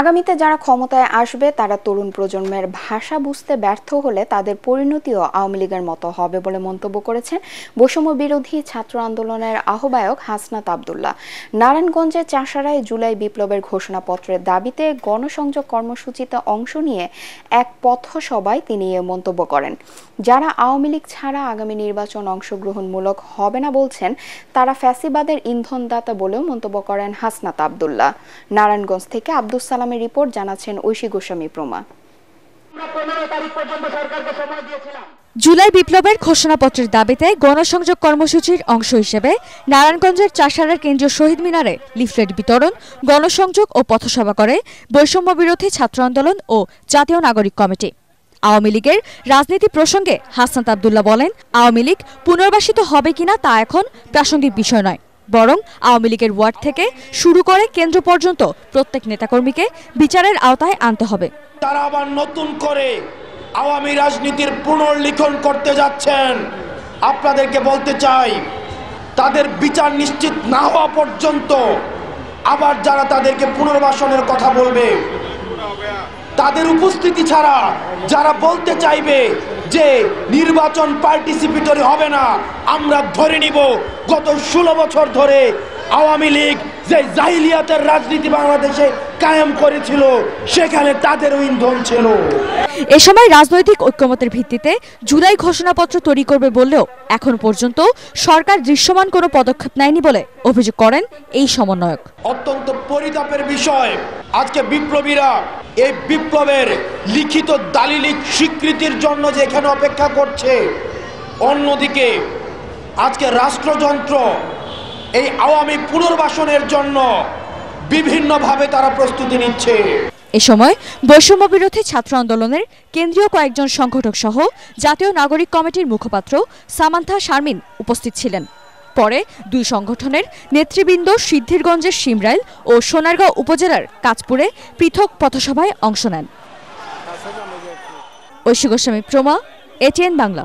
আগামীতে যারা ক্ষমতায় আসবে তারা তরুণ প্রজন্মের ভাষা বুঝতে ব্যর্থ হলে তাদের পরিণতিও আওয়ামী লীগের মতো হবে বলে মন্তব্য করেছেন বৈষম্য বিরোধী ছাত্র আন্দোলনের আহ্বায়ক হাসনাত আব্দুল্লাহ। নারায়ণগঞ্জের চাষারায় জুলাই বিপ্লবের ঘোষণাপত্রের দাবিতে গণসংযোগ কর্মসূচিতে অংশ নিয়ে এক পথসভায় তিনি এ মন্তব্য করেন। যারা আওয়ামী লীগ ছাড়া আগামী নির্বাচন অংশগ্রহণমূলক হবে না বলছেন তারা ফ্যাসিবাদের ইন্ধনদাতা বলেও মন্তব্য করেন হাসনাত আব্দুল্লাহ। নারায়ণগঞ্জ থেকে আব্দুস সালামের রিপোর্ট, জানাচ্ছেন ঐশী গোস্বামী প্রমা। জুলাই বিপ্লবের ঘোষণাপত্রের দাবিতে গণসংযোগ কর্মসূচির অংশ হিসেবে নারায়ণগঞ্জের চাষারার কেন্দ্রীয় শহীদ মিনারে লিফলেট বিতরণ, গণসংযোগ ও পথসভা করে বৈষম্য বিরোধী ছাত্র আন্দোলন ও জাতীয় নাগরিক কমিটি। আওয়ামী লীগের রাজনীতি প্রসঙ্গে হাসনাত আব্দুল্লাহ বলেন, আওয়ামী লীগ পুনর্বাসিত হবে কিনা তা এখন প্রাসঙ্গিক বিষয় নয়, বরং আওয়ামী লীগের ওয়ার্ড থেকে শুরু করে কেন্দ্র পর্যন্ত প্রত্যেক নেতাকর্মীকে বিচারের আওতায় আনতে হবে। তারা আবার নতুন করে আওয়ামী রাজনীতির পুনর্লিখন করতে যাচ্ছেন। আপনাদেরকে বলতে চাই, তাদের বিচার নিশ্চিত না হওয়া পর্যন্ত আবার যারা তাদেরকে পুনর্বাসনের কথা বলবে, তাদের উপস্থিতি ছাড়া যারা বলতে চাইবে যে নির্বাচন পার্টিসিপেটরি হবে না, আমরা ধরে নিব গত 16 বছর ধরে আওয়ামী লীগ যে জাহিলিয়াতের রাজনীতি বাংলাদেশে কায়েম করেছিল সেখানে তাদেরও ইন্ধন ছিল। এ সময় রাজনৈতিক ঐক্যমতের ভিত্তিতে জুলাই ঘোষণাপত্র তৈরি করবে বললেও এখন পর্যন্ত সরকার দৃশ্যমান কোনো পদক্ষেপ নেয়নি বলে অভিযোগ করেন এই সমন্বয়ক। অত্যন্ত পরিতাপের বিষয়, আজকে বিপ্লবীরা এই বিপ্লবের লিখিত দালিলিক স্বীকৃতির জন্য যে এখানে অপেক্ষা করছে, অন্যদিকে আজকে রাষ্ট্রযন্ত্র এই আওয়ামী পুনর্বাসনের জন্য বিভিন্নভাবে তারা প্রস্তুতি নিচ্ছে। এ সময় বৈষম্য বিরোধী ছাত্র আন্দোলনের কেন্দ্রীয় কয়েকজন সংগঠক সহ জাতীয় নাগরিক কমিটির মুখপাত্র সামান্থা শারমিন উপস্থিত ছিলেন। পরে দুই সংগঠনের নেতৃবৃন্দ সিদ্ধিরগঞ্জের শিমরাইল ও সোনারগাঁও উপজেলার কাঁচপুরে পৃথক পথসভায় অংশ নেন। ঐশী গোস্বামী প্রমা, এটিএন বাংলা।